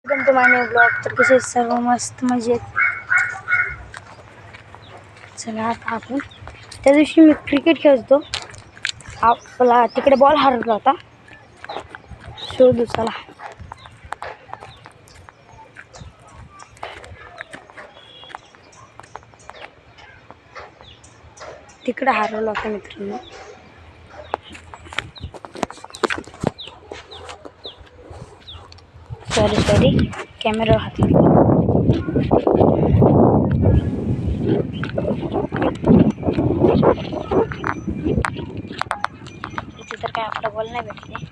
Welcome to my new blog. तर कसे सर्व मस्त मजेत. चला आता आपण त्या दिवशी मी क्रिकेट खेळत होतो. आपला तिकडे बॉल हरवला होता. शोधू चला. तिकडे हरवला होता मित्रांनो. सॉरी कॅमेरा हात इथे तर काय आपला बॉल नाही भेटते.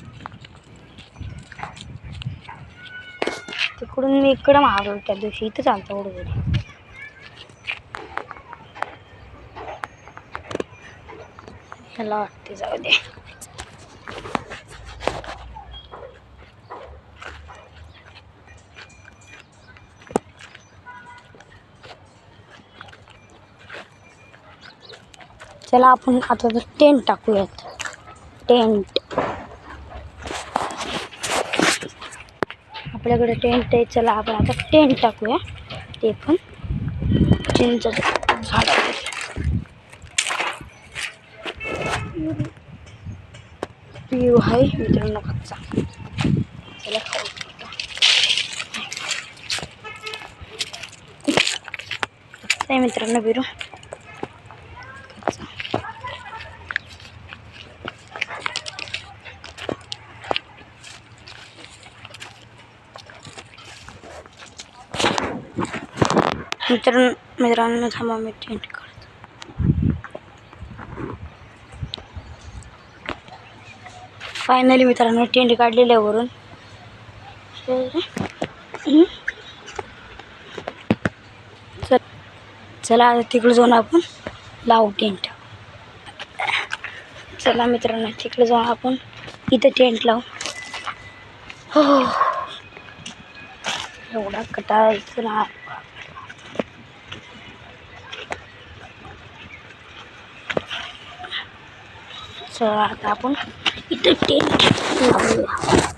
तिकडून मी इकडं मारलो त्या दिवशी. इथं चालतं उडवली. ह्याला वाटते जाऊ दे. चला आपण आता तर टेंट टाकूयात. टेंट आपल्याकडे टेंट आहे. चला आपण आता टेंट टाकूया. ते पण चिंचेच्या झाडावर. पिऊ आहे मित्रांनो कच्चा. चला खाऊ. कच्चा आहे मित्रांनो बिरू. मित्रांनो थांबा मी टेंट काढतो. फायनली मित्रांनो टेंट काढलेलं आहे वरून. चला आता तिकडे जाऊन आपण लावू टेंट. चला मित्रांनो तिकडे जाऊन आपण इथं टेंट लावू. हो एवढा कटाळा ना. चला आता आपण इथं टेंट लावूया.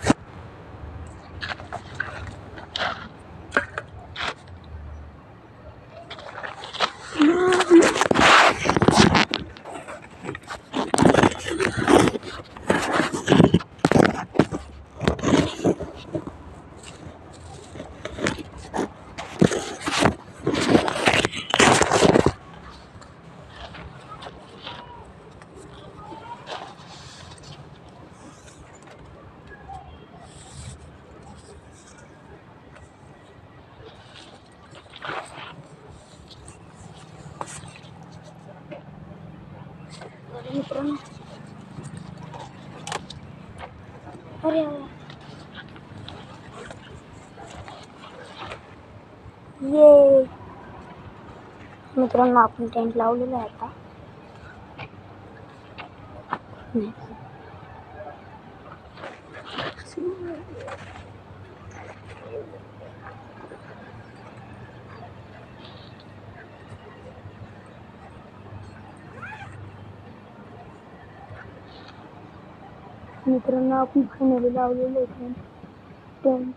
मित्रांनो अरे ये मित्रांनो आपण टेंट लावलेला आहे आता. मित्रांनो आपण फायनली लावलेलं आहे टेंट.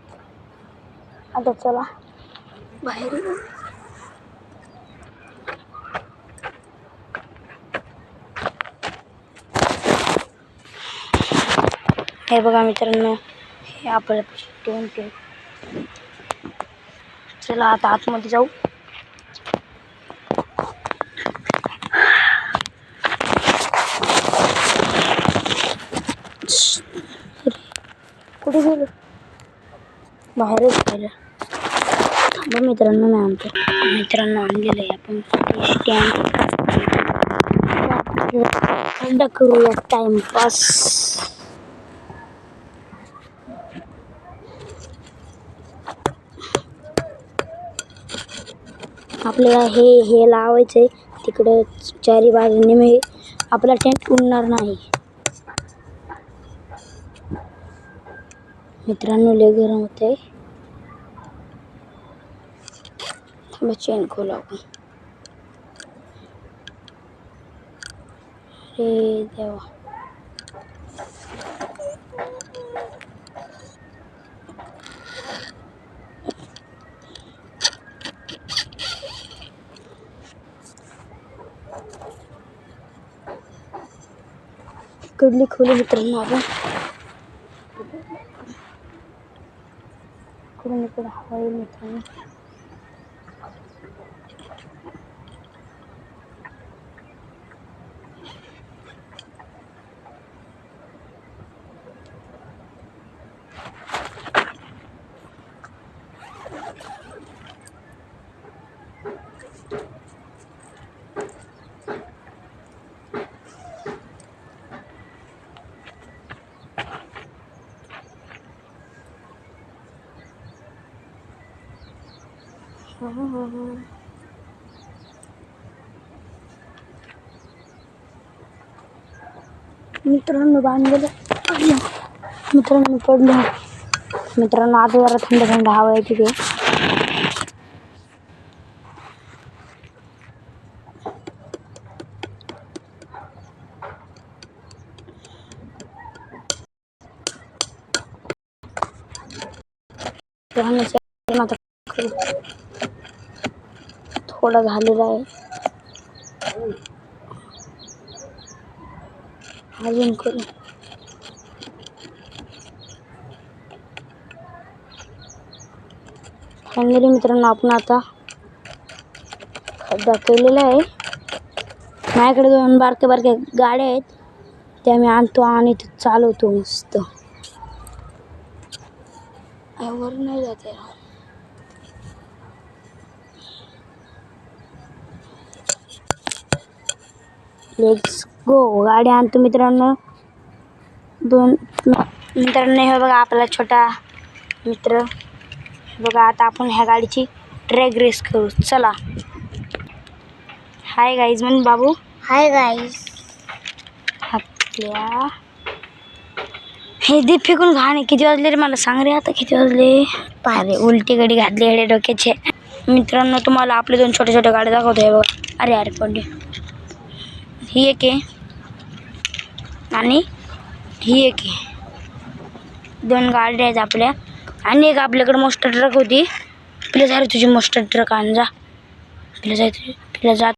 आता चला बाहेर. हे बघा मित्रांनो हे आपलं टेंट आहे. चला आता आतमध्ये जाऊ. कुठे गेलो बाहेरच गेलं. थांबा मित्रांनो मी आणतो. मित्रांनो आणलेलं आहे आपण स्टँड. करूया टाइमपास. आपल्याला हे लावायचं आहे तिकडं चारी बाजूने. मी आपला टेंट उडणार नाही. मित्रांनो लय गरम होते. थांबा चेन खोला आपण. अरे देवा. कडली खोली मित्रांनो आपण इकडून इकडे हवा येईल मित्रांनो. मित्रांनो बांधलेलं मित्रांनो पडलो. मित्रांनो आता जरा थंड थंड हवा आहे तिथे. थोडा झालेला आहे अजून करू. फायनली मित्रांनो आपण आता खड्डा केलेला आहे. माझ्याकडे 2 बारक्या बारक्या गाड्या आहेत त्या मी आणतो आणि ते चालवतो मस्त. वर नाही जाते. Let's go. गाडी आणतो मित्रांनो. 2 मित्रांनो हे बघा आपला छोटा मित्र. बघा आता आपण ह्या गाडीची ट्रॅक रेस करू. चला. हाय गाईज म्हण बाबू. Hi guys. आपल्या हे दीप फेकून घाणे. किती वाजले रे मला सांग रे आता किती वाजले. अरे उलटी गाडी घातली हेडे डोक्याचे. मित्रांनो तुम्हाला आपले 2 छोटे छोटे गाड्या दाखवतो. हे बघा. अरे अरे पडले. ही एक आहे आणि ही एक आहे. 2 गाड्या आहेत आपल्या. आणि एक आपल्याकडे मोस्टर ट्रक होती. आपल्या झाली तुझी मोस्टर ट्रक आण जा. आपल्या जात